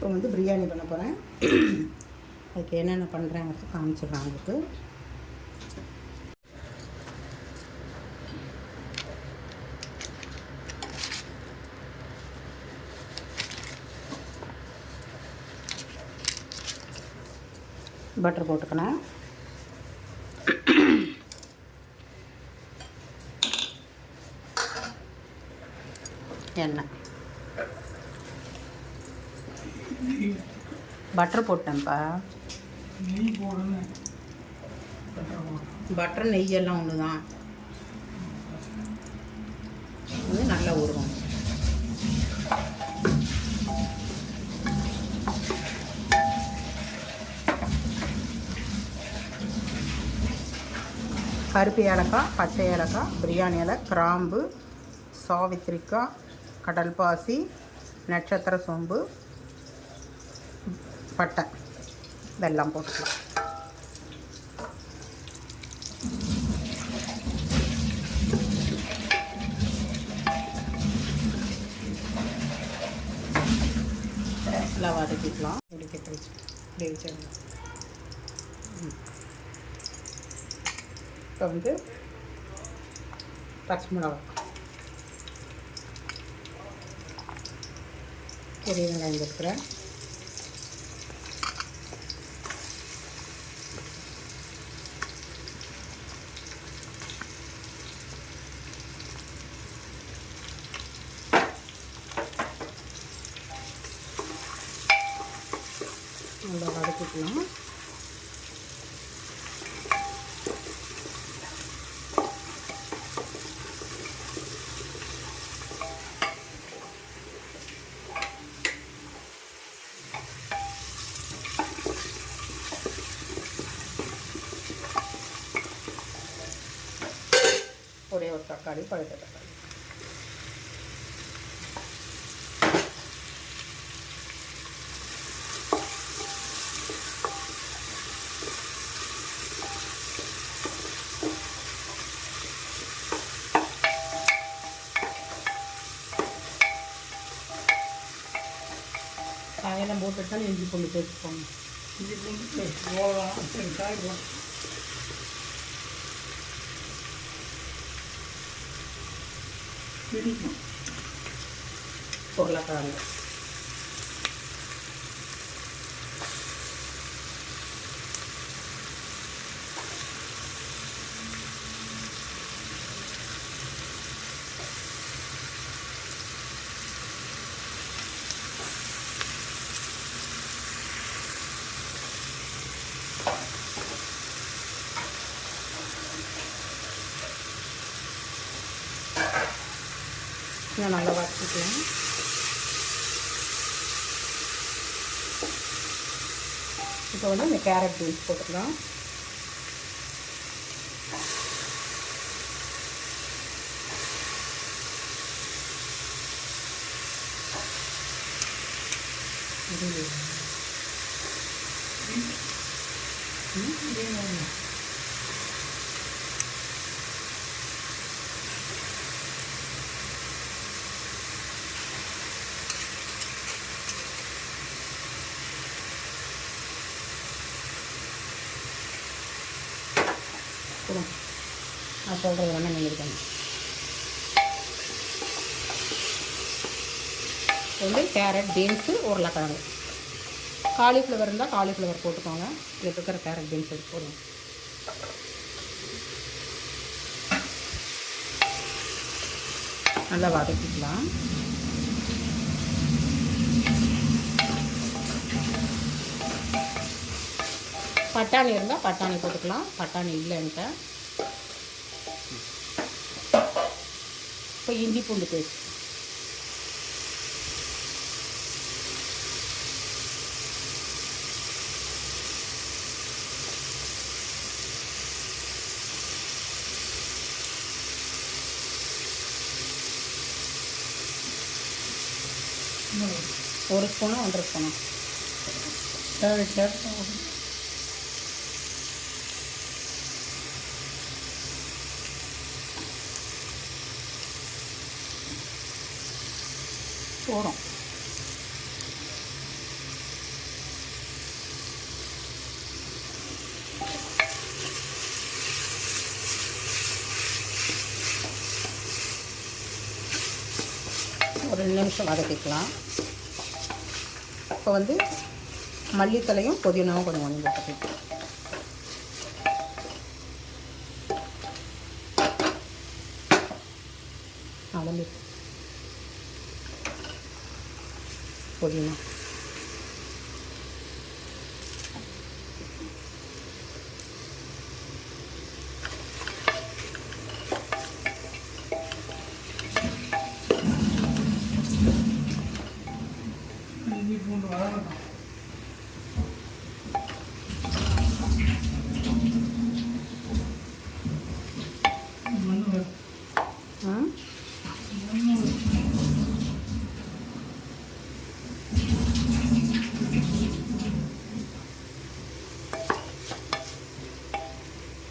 இப்போ வந்து பிரியாணி பண்ண போகிறேன். அதுக்கு என்னென்ன பண்ணுறேங்கிறது காமிச்சிடுறேன் உங்களுக்கு. பட்டர் போட்டுக்கணும். எண்ணெய் பட்டர் போட்டேன்ப்பா. பட்டர் நெய்யெல்லாம் ஒன்று தான். வந்து நல்லா ஊறும். கருப்பு ஏலக்காய், பச்சை ஏலக்காய், பிரியாணி இலை, கிராம்பு, சாவித்திரிக்காய், கடல்பாசி, நட்சத்திர சோம்பு, பட்டை, வெல்லம் போட்டுக்கலாம். நல்லா வதக்கிக்கலாம். இப்போ வந்து பச்சை மிளகா, பெரிய வெங்காயம் இருக்கிறேன். நல்லா வதக்கிக்கலாம். ஒரே ஒரு தக்காளி, பழுத்த தக்காளி. காயெல்லாம் போட்டுட்டு தான் இஞ்சி பூண்டு சேர்த்துக்கோங்க. இஞ்சி பூண்டு சரி காய் போட்டு பிடிக்கும். உருளைக்கிழங்கு நல்லா வதக்கிக்கலாம். இப்போ வந்து இந்த கேரட் பீன்ஸ் போட்டுக்கலாம். நான் சொல்கிறது வேணால் நீங்கள் இருக்கணும். வந்து கேரட், பீன்ஸு, உருளைக்கிழங்கு, காலிஃப்ளவர் இருந்தால் காலிஃப்ளவர் போட்டுக்கோங்க. இதில் இருக்கிற கேரட் பீன்ஸ் எடுத்து போடுங்க. நல்லா வதக்கிக்கலாம். பட்டாணி இருந்தால் பட்டாணி போட்டுக்கலாம். பட்டாணி இல்லைன்ட்டு இப்போ இஞ்சி பூண்டு பேஸ்ட் ஒரு ஸ்பூனா 1.5 ஸ்பூனா போகிறோம். ஒரு 2 நிமிஷம் வதக்கிக்கலாம். இப்போ வந்து மல்லித்தலையும் புதினாவும் கொஞ்சம் கொஞ்சம் போட்டுக்கலாம். மல்லி புதினா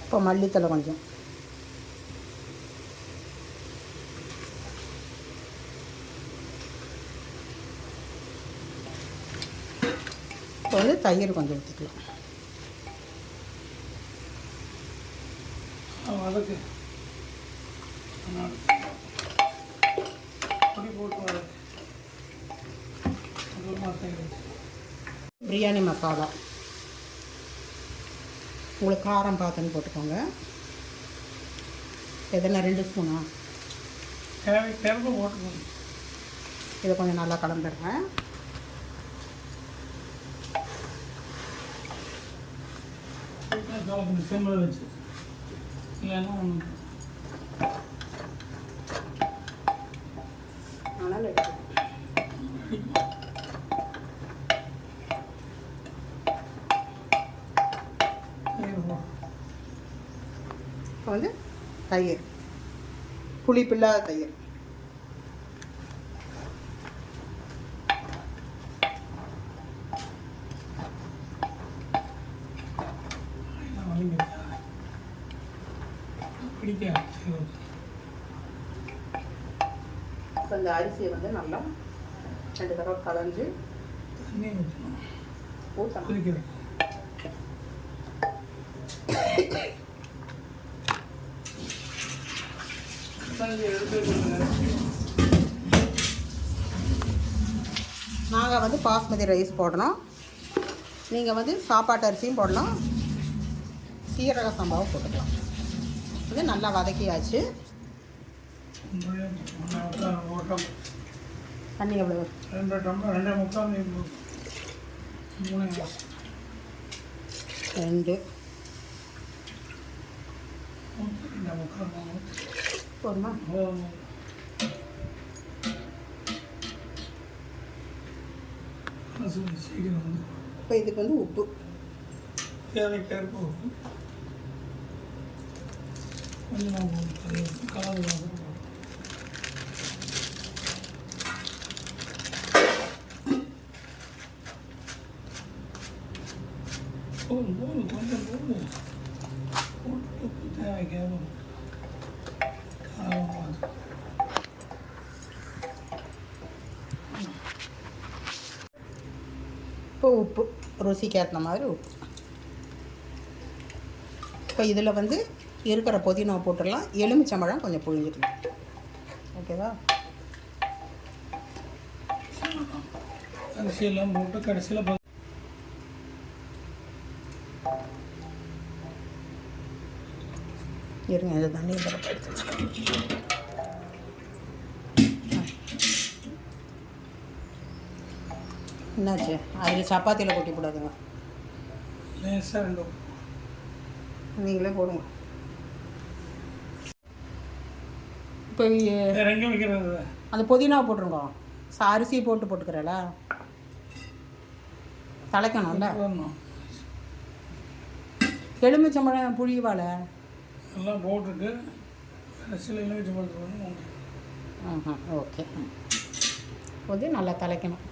இப்போ மல்லித்தலை கொஞ்சம் இப்போ வந்து தயிர் கொஞ்சம் ஊற்றிக்கலாம். பிரியாணி மசாலா உங்களுக்கு காரம் பார்த்துன்னு போட்டுக்கோங்க. எதனா 2 ஸ்பூனா போட்டுக்கோங்க. இதை கொஞ்சம் நல்லா கலந்துடுறேன். வச்சு இல்லைன்னா இப்போ வந்து தயிர், புளிப்பில்லாத தயிர். இப்போ இந்த அரிசியை வந்து நல்லா 2 தடவை கலந்து தண்ணி ஊற்றணும். நாங்கள் வந்து பாஸ்மதி ரைஸ் போடணும். நீங்கள் வந்து சாப்பாட்டு அரிசியும் போடலாம், சீரக சம்பாவும் போட்டுக்கலாம். இது நல்லா வதக்கியாச்சு. தண்ணி எவ்வளோ? 2 டம்ளர் 2 போதுமா? இப்போ இதுக்கு வந்து உப்பு தேவைக்கேற்ப உப்பு கொஞ்சம் கலந்து கொஞ்சம் உப்பு தேவைக்கேற்ப இப்போ உப்பு ருசிக்கு ஏற்ற மாதிரி உப்பு. இப்போ இதில் வந்து இருக்கிற புதினா போட்டுடலாம். எலுமிச்சம்பழம் கொஞ்சம் புழிஞ்சிக்கலாம். ஓகேவா? அரிசியெல்லாம் போட்டு கடைசியில் இருங்க, இது தண்ணி எடுத்து என்னாச்சு? அதில் சப்பாத்தியில் கொட்டி போடாதுங்க, நீங்களே போடுங்க. இப்போ அந்த புதினா போட்டுருங்க. அரிசி போட்டுக்கிறல தலைக்கணும்ல. எலுமிச்சம்பழம் புளிவால எல்லாம் போட்டுட்டு கடைசியில் எலுமிச்சம்பழம். ஓகே. வந்து நல்லா தலைக்கணும்.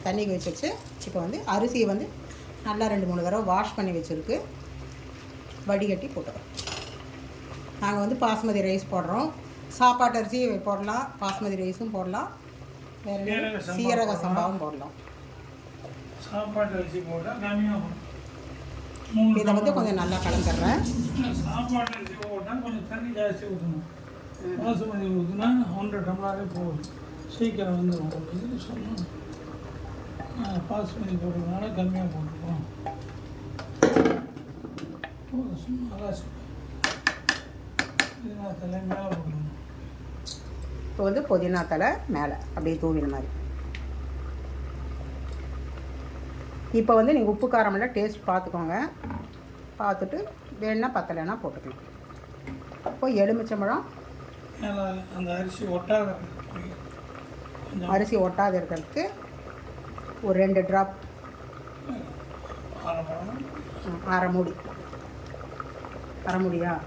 தண்ணிக்கு வச்சுருச்சு. இப்போ வந்து அரிசியை வந்து நல்லா 2-3 தடவை வாஷ் பண்ணி வச்சுருக்கு. வடிகட்டி போட்டுறோம். நாங்கள் வந்து பாஸ்மதி ரைஸ் போடுறோம். சாப்பாட்டு அரிசி போடலாம், பாஸ்மதி ரைஸும் போடலாம், வேறு சீரக சம்பாவும் போடலாம். சாப்பாட்டு அரிசி போட்டால் கம்மியாக இதை வந்து கொஞ்சம் நல்லா கலந்துடுறேன். சாப்பாட்டு அரிசி போட்டால் கொஞ்சம் தண்ணி ஜாஸ்தி ஊற்றணும். பாசுமதி ஊற்றினா 1 டம்ளரே போதும், சீக்கிரம் வந்துடும். இதுன்னு சொன்னோம். பாசுமதி போடுறதுனால கம்மியாக போட்டுருக்கோம். சும்மா அலாசி புதினா தலை மேலே போடணும். இப்போ வந்து புதினா தலை மேலே அப்படியே தூவின மாதிரி. இப்போ வந்து நீங்கள் உப்பு காரமெல்லாம் டேஸ்ட் பார்த்துக்கோங்க. பார்த்துட்டு வேணுன்னா பத்தலைன்னா போட்டுக்கலாம். இப்போ எலுமிச்சம்பழம் மேலே அந்த அரிசி ஒட்டாத அரிசி ஒட்டாத இருக்கிறதுக்கு ஒரு 2 ட்ராப், அரை மூடியா மூடி கலந்துடலாம்.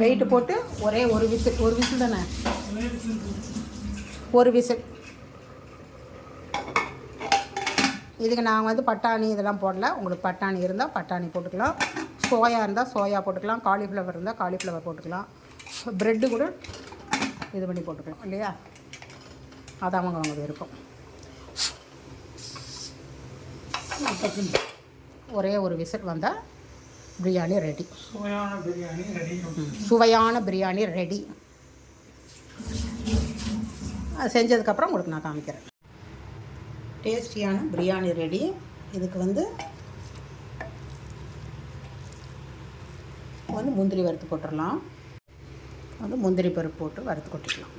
வெயிட்டு போட்டு ஒரே ஒரு விசில் தானே, ஒரு விசில். இதுக்கு நாங்கள் வந்து பட்டாணி இதெல்லாம் போடல. உங்களுக்கு பட்டாணி இருந்தால் பட்டாணி போட்டுக்கலாம், சோயா இருந்தால் சோயா போட்டுக்கலாம், காலிஃப்ளவர் இருந்தால் காலிஃப்ளவர் போட்டுக்கலாம், ப்ரெட்டு கூட இது பண்ணி போட்டுக்கலாம் இல்லையா, அது அவங்க விருப்பம். ஒரே ஒரு விசில் வந்தால் பிரியாணி ரெடி. சுவையான பிரியாணி ரெடி. அது செஞ்சதுக்கப்புறம் உங்களுக்கு நான் காமிக்கிறேன். டேஸ்டியான பிரியாணி ரெடி. இதுக்கு வந்து முந்திரி வறுத்து போட்டுடலாம். முந்திரி பருப்பு போட்டு வறுத்து கொட்டிக்கலாம்.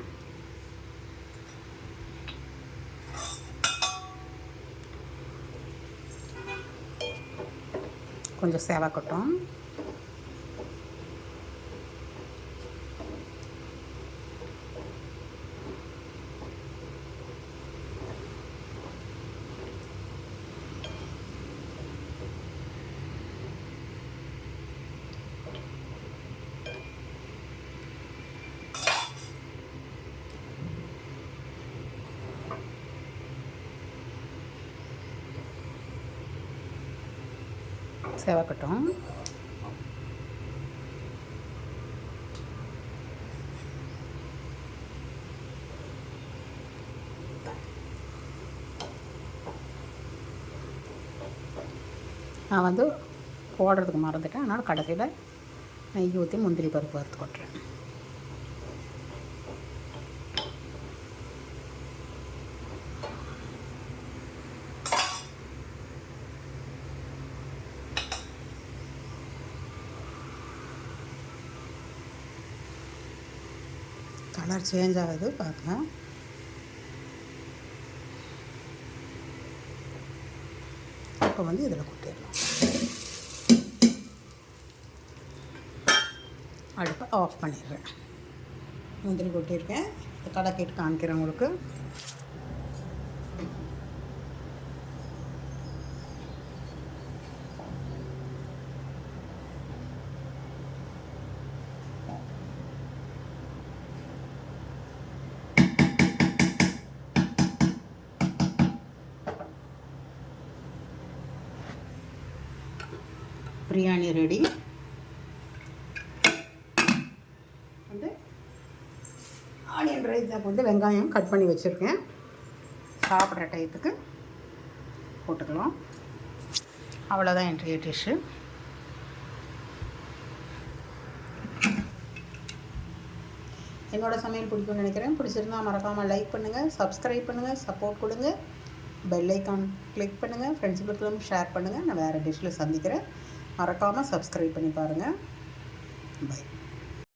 கொஞ்சம் சேவக்கட்டும். சேவக்கட்டும். நான் வந்து போடுறதுக்கு மறந்துட்டேன், அதனால் கடைசியில் நெய் ஊற்றி முந்திரி பருப்பு வறுத்து கொட்டுறேன். கலர் சேஞ்ச் ஆகுது பார்க்கலாம். இப்போ வந்து இதில் கொட்டிடலாம். அடுப்பை ஆஃப் பண்ணிடுறேன். முந்திரி கொட்டியிருக்கேன். கலக்கிட்டு காமிக்கிறேன் உங்களுக்கு. பிரியாணி ரெடி. வந்து ஆனியன் ரைஸுக்கு வந்து வெங்காயம் கட் பண்ணி வச்சுருக்கேன். சாப்பிட்ற டயத்துக்கு போட்டுக்கலாம். அவ்வளோதான் இன்றைய டிஷ்ஷு. என்னோடய சமையல் பிடிக்கும்னு நினைக்கிறேன். பிடிச்சிருந்தால் மறக்காமல் லைக் பண்ணுங்கள், சப்ஸ்கிரைப் பண்ணுங்கள், சப்போர்ட் கொடுங்க, பெல் ஐக்கான் கிளிக் பண்ணுங்கள், ஃப்ரெண்ட்ஸுகளுக்கெல்லாம் ஷேர் பண்ணுங்கள். நான் வேறு டிஷ்ஷில் சந்திக்கிறேன். மறக்காமல் சப்ஸ்கிரைப் பண்ணி பாருங்கள். பை.